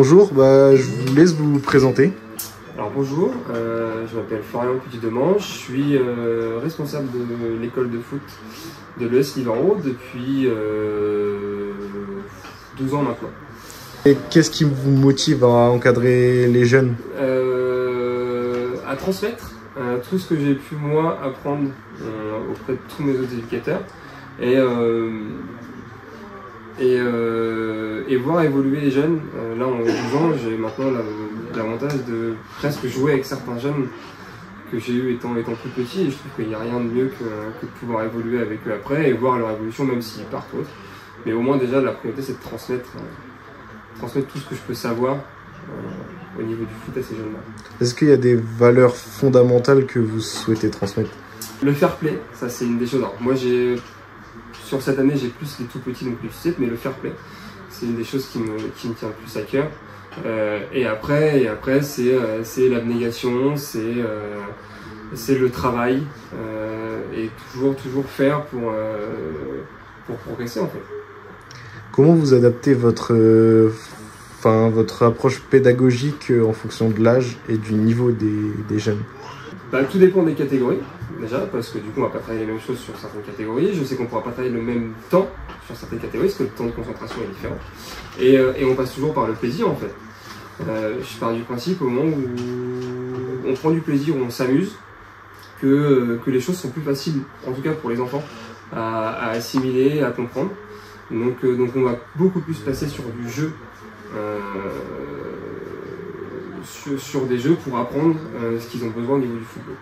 Bonjour, je vous laisse vous présenter. Alors bonjour, je m'appelle Florian Petit-Demange, je suis responsable de l'école de foot de l'ES Livaro depuis 12 ans maintenant. Et qu'est-ce qui vous motive à encadrer les jeunes? À transmettre tout ce que j'ai pu moi apprendre auprès de tous mes autres éducateurs et voir évoluer les jeunes. Là en 12 ans, j'ai maintenant l'avantage de presque jouer avec certains jeunes que j'ai eu étant plus petit, et je trouve qu'il n'y a rien de mieux que de pouvoir évoluer avec eux après et voir leur évolution même s'ils partent autres. Mais au moins déjà la priorité c'est de transmettre tout ce que je peux savoir au niveau du foot à ces jeunes-là. Est-ce qu'il y a des valeurs fondamentales que vous souhaitez transmettre? Le fair play, ça c'est une des choses. Alors, moi sur cette année j'ai plus les tout petits donc les U17, mais le fair play c'est une des choses qui me tient le plus à cœur. Et après c'est l'abnégation, c'est le travail et toujours faire pour progresser en fait. Comment vous adaptez votre approche pédagogique en fonction de l'âge et du niveau des jeunes? Tout dépend des catégories, déjà, parce que du coup on ne va pas travailler les mêmes choses sur certaines catégories. Je sais qu'on ne pourra pas travailler le même temps sur certaines catégories, parce que le temps de concentration est différent. Et on passe toujours par le plaisir en fait. Je pars du principe au moment où on prend du plaisir, où on s'amuse, que les choses sont plus faciles, en tout cas pour les enfants, à assimiler, à comprendre. Donc on va beaucoup plus passer sur du jeu, sur des jeux pour apprendre ce qu'ils ont besoin au niveau du football.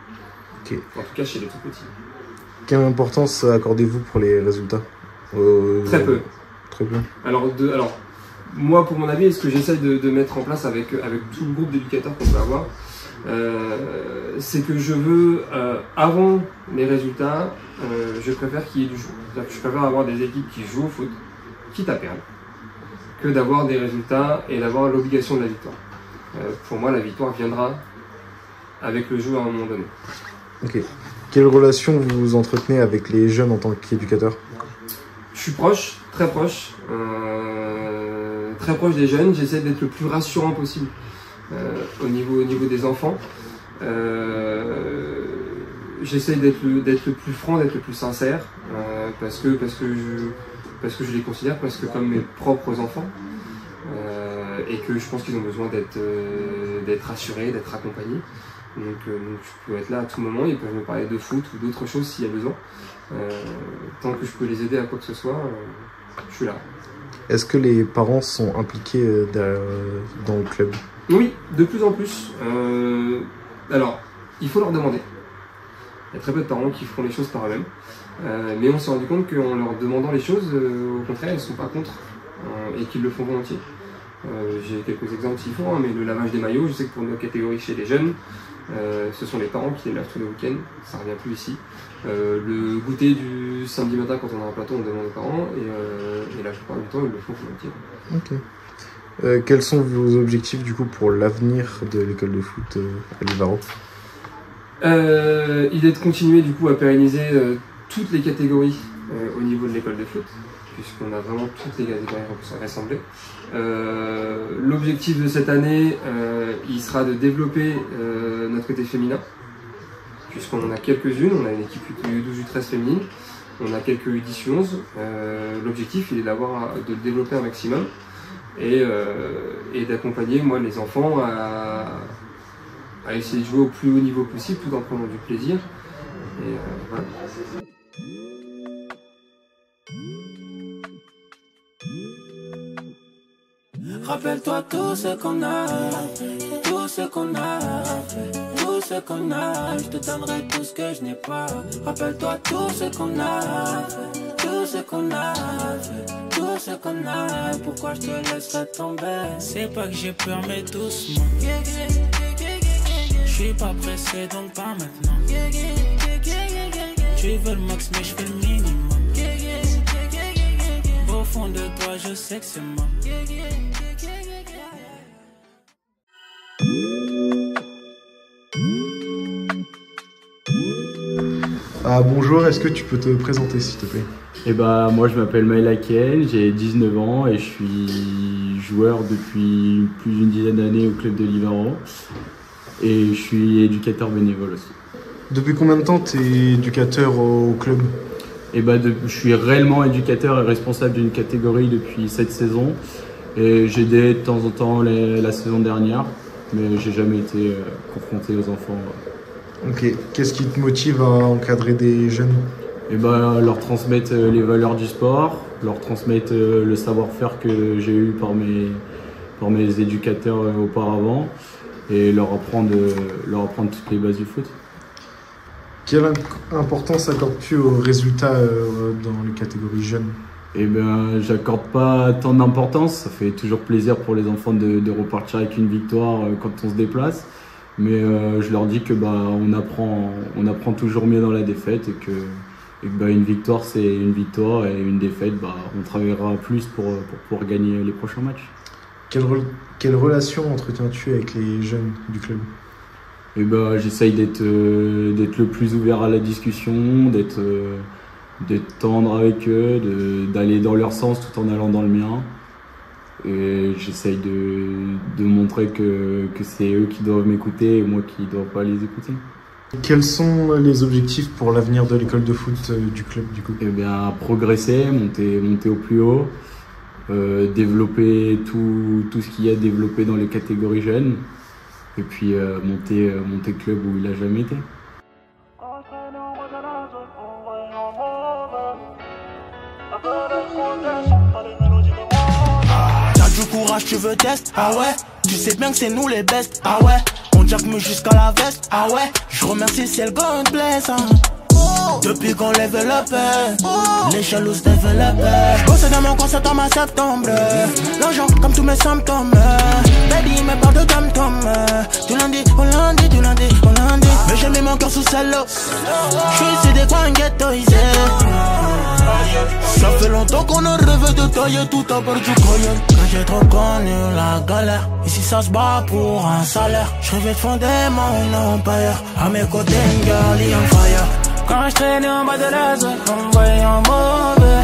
Okay. En tout cas chez les tout petits. Quelle importance accordez-vous pour les résultats? Très peu. Très peu. Alors moi pour mon avis, ce que j'essaye de mettre en place avec tout le groupe d'éducateurs qu'on peut avoir, c'est que je veux, avant les résultats, je préfère qu'il y ait du jeu. C'est-à-dire que je préfère avoir des équipes qui jouent au foot, quitte à perdre, que d'avoir des résultats et d'avoir l'obligation de la victoire. Pour moi, la victoire viendra avec le jeu à un moment donné. Ok. Quelle relation vous entretenez avec les jeunes en tant qu'éducateur? Je suis proche, très proche des jeunes. J'essaie d'être le plus rassurant possible au niveau des enfants. J'essaie d'être le plus franc, d'être le plus sincère, parce que je les considère presque comme mes propres enfants. Et que je pense qu'ils ont besoin d'être rassurés, d'être accompagnés. Donc je peux être là à tout moment, ils peuvent me parler de foot ou d'autres choses s'il y a besoin. Tant que je peux les aider à quoi que ce soit, je suis là. Est-ce que les parents sont impliqués dans le club? Oui, de plus en plus. Alors, il faut leur demander. Il y a très peu de parents qui feront les choses par eux-mêmes. Mais on s'est rendu compte qu'en leur demandant les choses, au contraire, ils ne sont pas contre et qu'ils le font volontiers. J'ai quelques exemples s'il faut, mais le lavage des maillots, je sais que pour nos catégories chez les jeunes, ce sont les parents qui les lavent tous les week-ends, ça ne revient plus ici. Le goûter du samedi matin quand on a un plateau, on demande aux parents, et la plupart du temps, ils le font volontiers. Ok. Quels sont vos objectifs du coup pour l'avenir de l'école de foot à Livaro? Il est de continuer du coup à pérenniser toutes les catégories au niveau de l'école de foot, puisqu'on a vraiment toutes les catégories rassemblées. L'objectif de cette année, il sera de développer notre côté féminin, puisqu'on en a quelques-unes. On a une équipe U12, U13 féminine, on a quelques U10, U11. L'objectif, il est de le développer un maximum et d'accompagner moi les enfants à essayer de jouer au plus haut niveau possible tout en prenant du plaisir. Et voilà. Rappelle-toi tout ce qu'on a fait, tout ce qu'on a fait, tout ce qu'on a, je te donnerai tout ce que je n'ai pas. Rappelle-toi tout ce qu'on a fait, tout ce qu'on a fait, tout ce qu'on a, pourquoi je te laisserai tomber? C'est pas que j'ai peur mais doucement. Je suis pas pressé donc pas maintenant. Tu veux le max mais je fais le minimum. Au fond de toi je sais que c'est moi. Bonjour, est-ce que tu peux te présenter s'il te plaît? Et moi je m'appelle Maël Aken, j'ai 19 ans et je suis joueur depuis plus d'une dizaine d'années au club de Livaro. Et je suis éducateur bénévole aussi. Depuis combien de temps tu es éducateur au club? Je suis réellement éducateur et responsable d'une catégorie depuis cette saison. Et j'ai aidé de temps en temps la saison dernière, mais j'ai jamais été confronté aux enfants. Ok. Qu'est-ce qui te motive à encadrer des jeunes? Leur transmettre les valeurs du sport, leur transmettre le savoir-faire que j'ai eu par mes éducateurs auparavant et leur apprendre toutes les bases du foot. Quelle importance accordes-tu aux résultats dans les catégories jeunes? J'accorde pas tant d'importance. Ça fait toujours plaisir pour les enfants de repartir avec une victoire quand on se déplace. Mais je leur dis que on apprend toujours mieux dans la défaite et que une victoire c'est une victoire et une défaite on travaillera plus pour pouvoir gagner les prochains matchs. Quelle relation entretiens-tu avec les jeunes du club? J'essaye d'être le plus ouvert à la discussion, d'être tendre avec eux, d'aller dans leur sens tout en allant dans le mien. Et j'essaye de montrer que c'est eux qui doivent m'écouter et moi qui ne dois pas les écouter. Quels sont les objectifs pour l'avenir de l'école de foot du club du coup? Progresser, monter au plus haut, développer tout ce qu'il y a développé dans les catégories jeunes et puis monter le club où il n'a jamais été. T'as du courage, tu veux test? Ah ouais? Tu sais bien que c'est nous les best? Ah ouais? On jack me jusqu'à la veste? Ah ouais? Je remercie si elle God bless hein. Depuis qu'on level up, les jalouses develop. J'bosse dans mon concert en septembre. L'argent comme tous mes symptômes. Baby me parle de tom-tom. Du lundi au lundi, du lundi au lundi. Mais j'ai mis mon cœur sous celle-là. J'suis ici des coins ghettoisés. Ça fait longtemps qu'on a rêvé de tailler tout à bord du coyon. Quand j'ai trop connu la galère, ici ça se bat pour un salaire. J'rêvais de fonder mon empire. À mes côtés, une girl on fire. Quand je traînais en bas de la zone, on me voyait en mauvais.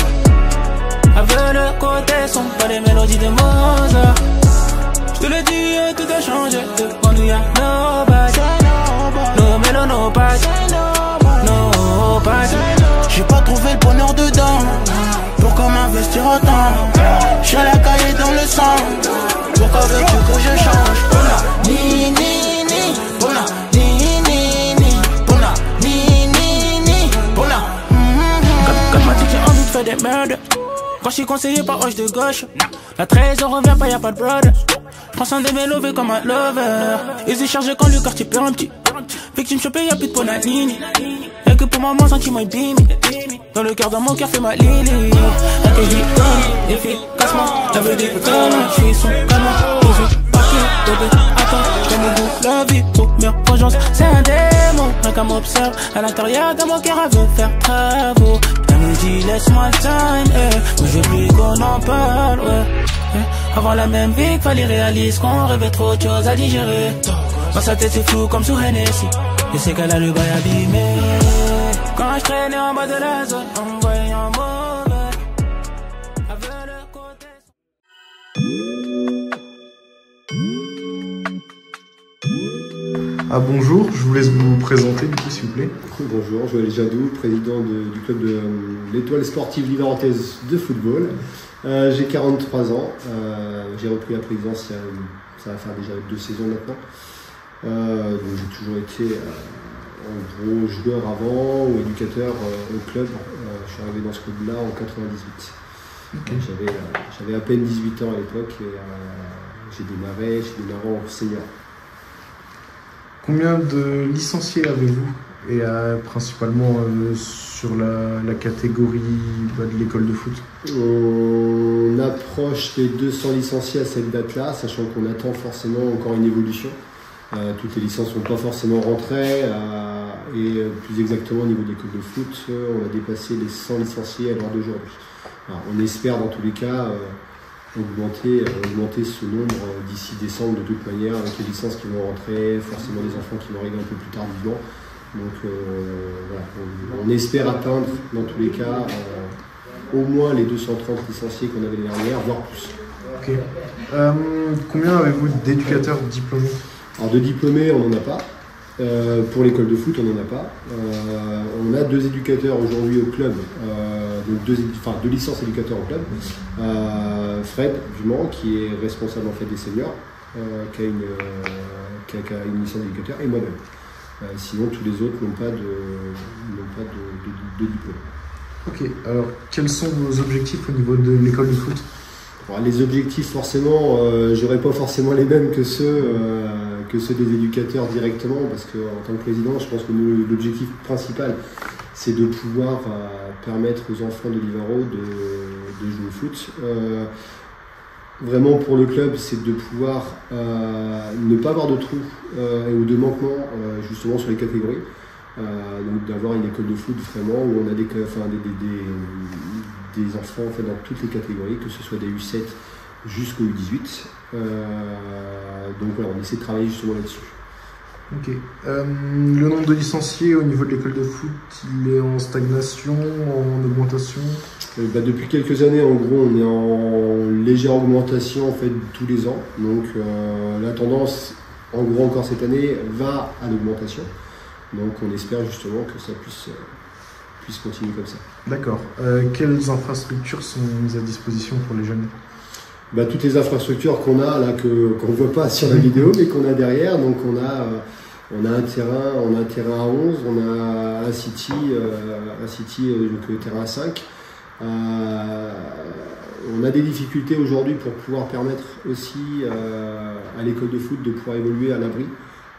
Avec le côté son, pas les mélodies de Mozart. Je te le dis, tout a changé. Devant nous y'a nobody. No mélo, no patch. No patch. J'ai pas trouvé le bonheur dedans. Pourquoi m'investir autant? J'ai la cahier dans le sang. Pourquoi veux-tu que je change? Bona, ni, ni, ni. Bona, ni, ni, ni. Bona, ni, ni, ni. Bona. Quand ma dit j'ai envie de faire des merdes. Quand je suis conseillé par Roche de gauche. La trésor revient pas, y'a pas de brother. J'prends soin de mes lovés comme un lover. Ils y chargent quand le quartier perd un petit. Victime chopée, y'a plus de Bonanini. Y'a que pour maman, sentiment et bimi. Dans le cœur, dans mon cœur, fait ma lily. Accueilli comme efficacement. J'avais dit que j'suis son gamin. Bisous, parking, bébé, attends. J'aime au bout la vie, première vengeance. C'est un démon, rien qu'à m'observe. À l'intérieur de mon cœur, elle veut faire travaux. Elle me dit, laisse-moi le time, mais je veux plus qu'on en parle, ouais. Avoir la même vie qu'il fallait réaliser qu'on rêvait trop de choses à digérer. Dans sa tête c'est flou comme sous Hennessy. Je sais qu'elle a le bail abîmé. Quand je traînais en bas de la zone, on me voyait en mauvais. Avec le côté. Bonjour, je vous laisse vous présenter du coup s'il vous plaît. Bonjour, Joël Jadou, président du club de l'Étoile sportive livarotaise de football. J'ai 43 ans, j'ai repris la présidence ça va faire déjà 2 saisons maintenant. Donc j'ai toujours été en gros joueur avant ou éducateur au club. Je suis arrivé dans ce club-là en 98. Okay. J'avais à peine 18 ans à l'époque et j'ai démarré en senior. Combien de licenciés avez-vous? Et principalement sur la catégorie de l'école de foot? On approche les 200 licenciés à cette date-là, sachant qu'on attend forcément encore une évolution. Toutes les licences ne sont pas forcément rentrées, et plus exactement au niveau de l'école de foot, on a dépassé les 100 licenciés à l'heure d'aujourd'hui. On espère dans tous les cas augmenter ce nombre d'ici décembre de toute manière, avec les licences qui vont rentrer, forcément les enfants qui vont arriver un peu plus tardivement. Donc voilà, on espère atteindre dans tous les cas au moins les 230 licenciés qu'on avait l'année dernière, voire plus. Ok. Combien avez-vous d'éducateurs diplômés? Alors de diplômés, on n'en a pas. Pour l'école de foot, on n'en a pas. On a 2 éducateurs aujourd'hui au club, donc 2 licences éducateurs au club. Fred Dumont, qui est responsable en fait des seniors, qui a une licence d'éducateur, et moi-même. Sinon, tous les autres n'ont pas de diplôme. Ok, alors quels sont vos objectifs au niveau de l'école de foot? Alors, les objectifs, forcément, j'aurais pas forcément les mêmes que ceux des éducateurs directement, parce qu'en tant que président, je pense que l'objectif principal, c'est de pouvoir permettre aux enfants de Livaro de jouer au foot. Vraiment pour le club, c'est de pouvoir ne pas avoir de trous ou de manquements justement sur les catégories. Donc d'avoir une école de foot vraiment où on a des enfants en fait, dans toutes les catégories, que ce soit des U7 jusqu'au U18. Donc voilà, on essaie de travailler justement là-dessus. Ok. Le nombre de licenciés au niveau de l'école de foot, il est en stagnation, en augmentation? Depuis quelques années, en gros, on est en légère augmentation en fait tous les ans. Donc la tendance, en gros, encore cette année, va à l'augmentation. Donc on espère justement que ça puisse continuer comme ça. D'accord. Quelles infrastructures sont mises à disposition pour les jeunes? Toutes les infrastructures qu'on a là, qu'on ne voit pas sur la vidéo, mais qu'on a derrière. Donc on a un terrain à 11, on a un City, donc terrain à 5. On a des difficultés aujourd'hui pour pouvoir permettre aussi à l'école de foot de pouvoir évoluer à l'abri.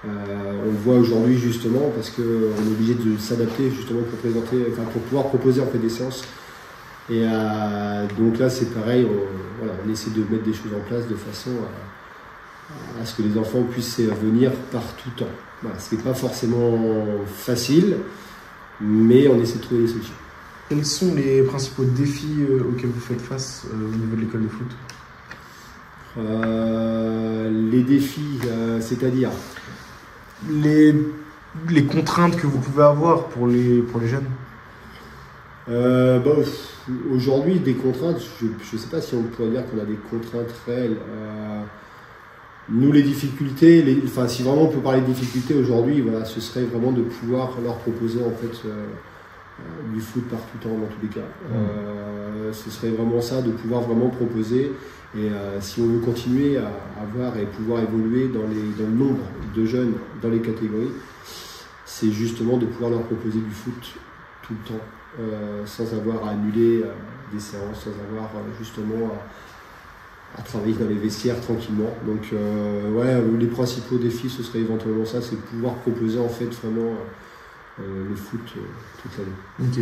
On le voit aujourd'hui justement parce qu'on est obligé de s'adapter justement pour pouvoir proposer en fait des séances. Et donc là c'est pareil, on essaie de mettre des choses en place de façon à ce que les enfants puissent venir par tout temps. Voilà, ce n'est pas forcément facile, mais on essaie de trouver des solutions. Quels sont les principaux défis auxquels vous faites face au niveau de l'école de foot? Les défis, c'est-à-dire les contraintes que vous pouvez avoir pour les jeunes? Aujourd'hui, des contraintes, je ne sais pas si on pourrait dire qu'on a des contraintes réelles. Nous, les difficultés, si vraiment on peut parler de difficultés aujourd'hui, voilà, ce serait vraiment de pouvoir leur proposer en fait du foot par tout temps dans tous les cas. Ce serait vraiment ça, de pouvoir vraiment proposer. Et si on veut continuer à avoir et pouvoir évoluer dans le nombre de jeunes dans les catégories, c'est justement de pouvoir leur proposer du foot tout le temps, sans avoir à annuler des séances, sans avoir justement à travailler dans les vestiaires tranquillement. Donc les principaux défis, ce serait éventuellement ça, c'est de pouvoir proposer en fait vraiment le foot toute l'année. Ok.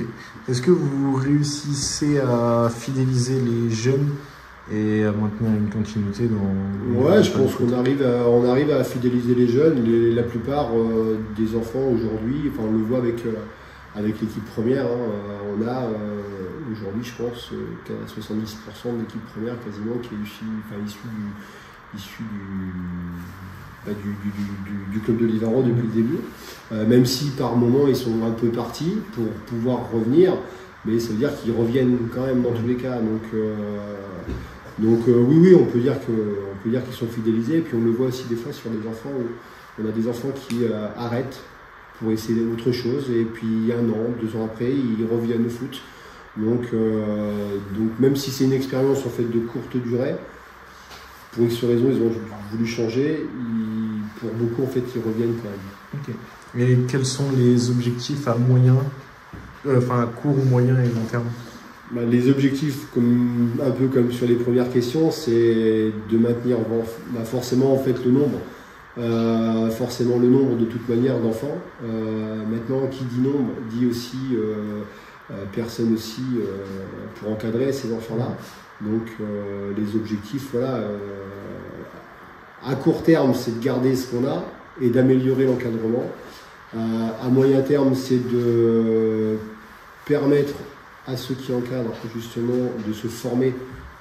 Est-ce que vous réussissez à fidéliser les jeunes et à maintenir une continuité dans... Ouais, je pense qu'on arrive à fidéliser les jeunes. La plupart des enfants aujourd'hui, on le voit avec l'équipe première, on a aujourd'hui, je pense, 70% de l'équipe première quasiment qui est issue du club de Livaro depuis le début. Même si par moment ils sont un peu partis pour pouvoir revenir, mais ça veut dire qu'ils reviennent quand même dans tous les cas. Donc oui, on peut dire qu'ils sont fidélisés. Et puis on le voit aussi des fois sur des enfants où on a des enfants qui arrêtent pour essayer autre chose, et puis 1 an, 2 ans après, ils reviennent au foot. Donc même si c'est une expérience en fait de courte durée, pour X raisons, ils ont voulu changer. Pour beaucoup, en fait, ils reviennent quand même. Ok. Et quels sont les objectifs à court, moyen et long terme? Les objectifs, un peu comme sur les premières questions, c'est de maintenir forcément en fait le nombre. Forcément le nombre de toute manière d'enfants. Maintenant, qui dit nombre, dit aussi personne aussi pour encadrer ces enfants-là. Donc les objectifs, à court terme, c'est de garder ce qu'on a et d'améliorer l'encadrement. À moyen terme, c'est de permettre à ceux qui encadrent justement de se former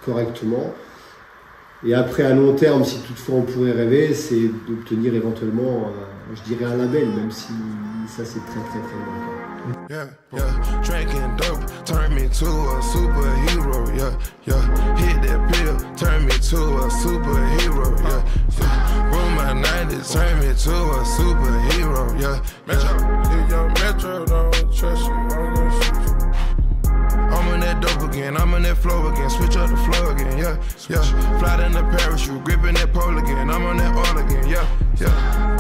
correctement. Et après, à long terme, si toutefois on pourrait rêver, c'est d'obtenir éventuellement, je dirais un label, même si ça c'est très très très bon. Yeah, yeah, drinking dope, turn me to a superhero, yeah, yeah, hit that pill, turn me to a superhero, yeah, yeah, roll my 90s, turn me to a superhero, yeah, Metro, if your Metro don't trust you, I'm gonna shoot you. I'm on that dope again, I'm on that flow again, switch up the flow again, yeah, yeah, fly in the parachute, gripping that pole again, I'm on that all again, yeah, yeah.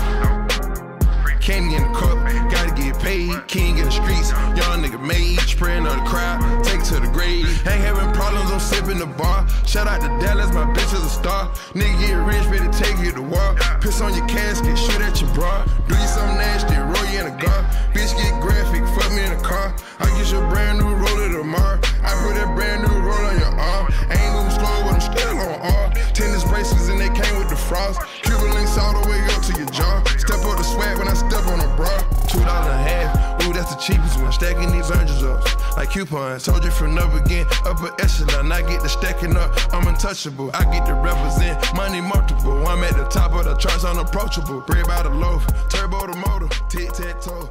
Candy in the cup, gotta get paid, king in the streets, young nigga made, spraying on the crowd, take to the grave. Ain't having problems, I'm sipping the bar. Shout out to Dallas, my bitch is a star. Nigga get rich, better take you to war. Piss on your casket, shoot at your bra. Do you something nasty, roll you in a gar. Bitch get graphic, fuck me in a car. I get you a brand new roller tomorrow. I put that brand new roll on your arm. Ain't moving slow, but I'm still on R. Tennis bracelets and they came with the frost. Cuban links all the way up to your jaw. Step up the swag when I step on a bra. $2.50, ooh, that's the cheapest one. Stacking these hundreds up like coupons. Told you from up again, upper echelon. I get the stacking up, I'm untouchable. I get to represent money multiple. I'm at the top of the charts, unapproachable. Bread by the loaf, turbo the motor, tic-tac-toe.